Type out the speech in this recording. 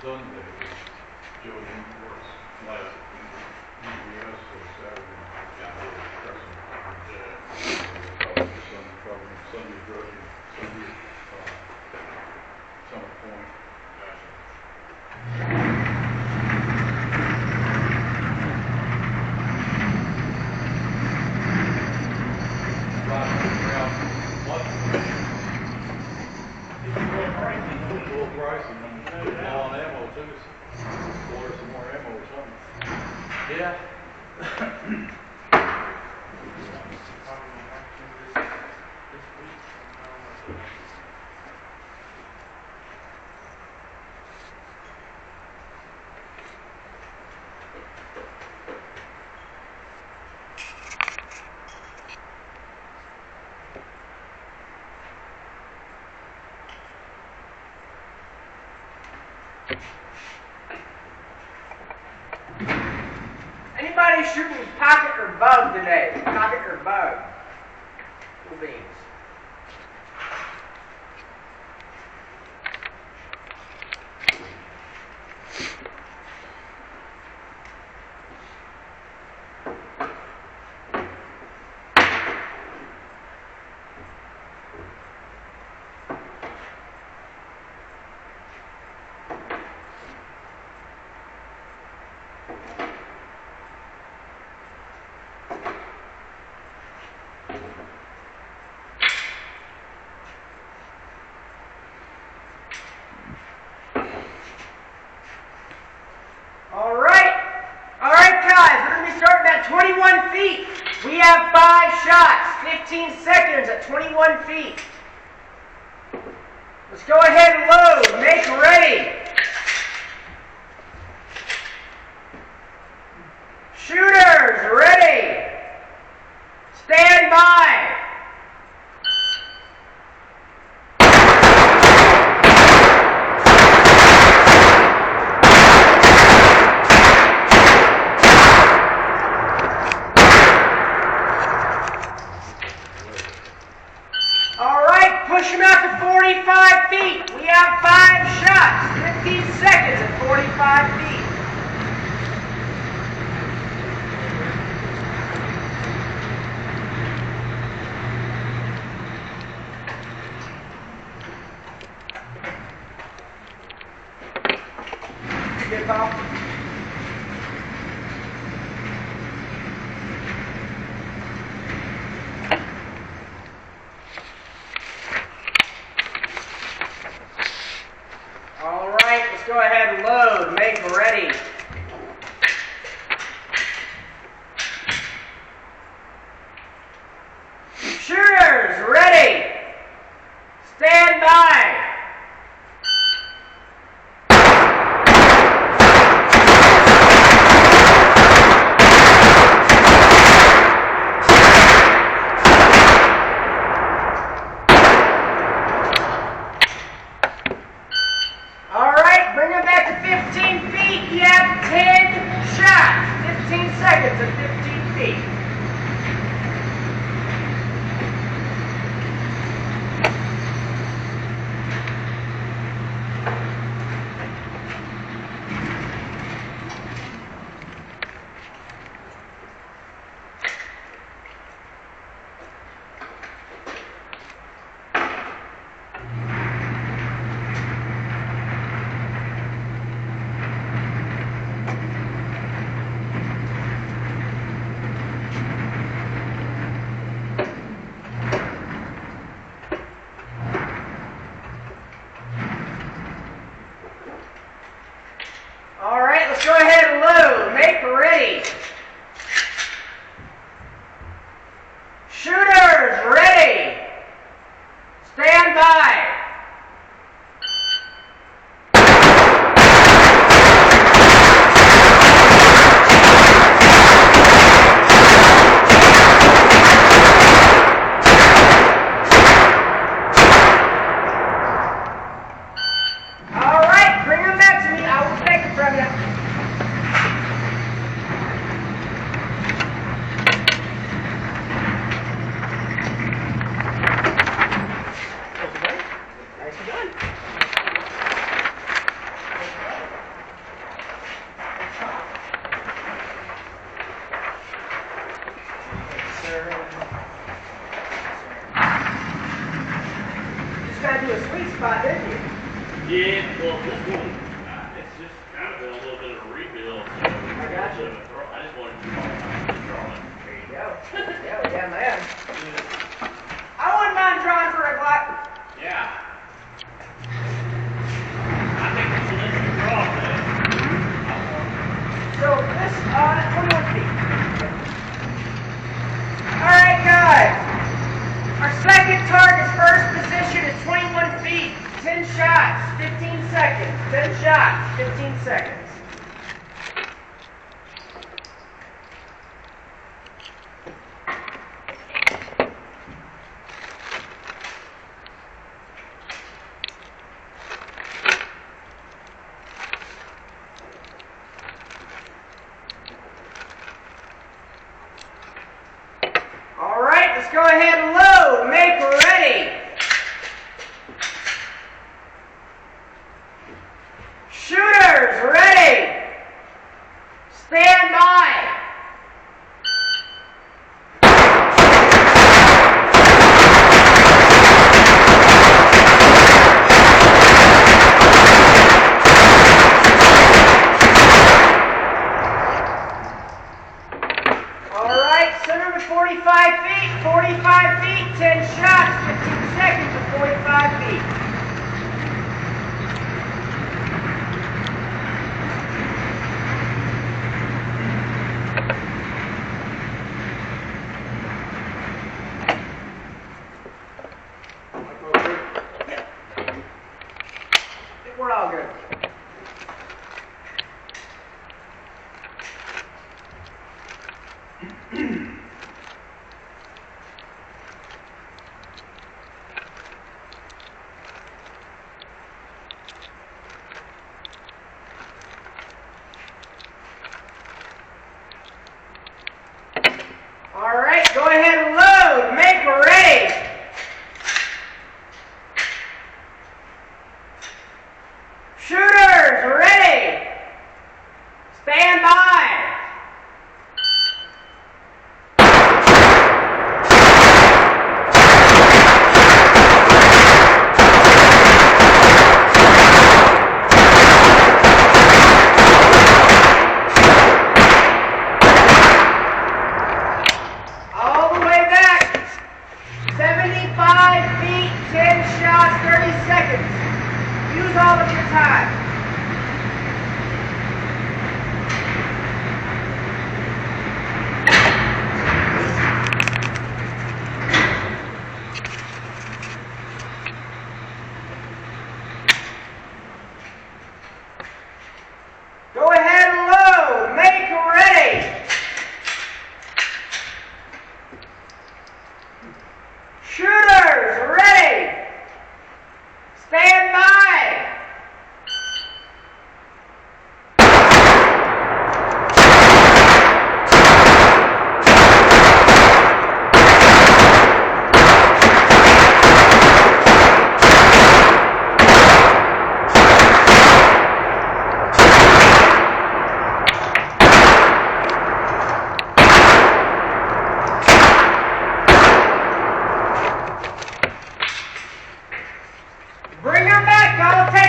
Sunday, Joey works last UBS, so Saturday, got a little pressing. Probably Sunday drudging, Sunday, Summit Point. Yeah. Anybody shooting pocket or bug today? Pocket or bug? Cool beans. All right, guys, we're going to be starting at 21 feet. We have 5 shots, 15 seconds at 21 feet. Let's go ahead and load. Make ready. Shooters, ready. Stand by. Push them out to 45 feet. We have 5 shots, 15 seconds at 45 feet. Get off. Let's go ahead and load. Make ready. Shooters, ready. Stand by. Bring them back to 15 feet. You have 10 shots. 15 seconds at 15 feet. All right, let's go ahead and load. Make ready. Shooters, ready. Stand by. All right, bring them back to me. I will take it from you. Nicely done. spot, didn't you? Yeah, well, this one, it's just kind of been a little bit of a rebuild. So I got you. I just wanted to draw it. There you go. There you go. Yeah, man. I wouldn't mind drawing for a Glock. Yeah. I think we should let you draw, man. So this, 21 feet. All right, guys. Our second target's first position is 21 feet. 10 shots, 15 seconds. 10 shots, 15 seconds. All right, let's go ahead and load. Make ready. Shooters, ready. Stand by. All right, center to 45 feet, 45 feet, 10 shots, 15 seconds to 45 feet. We're all good. All right, go ahead and load. Make ready. Shooters, ready. Stand by. All the way back. 75 feet, 10 shots, 30 seconds. Use all of your time. Go ahead and load. Make ready. Shooters, ready. Stand by. Bring her back, I'll take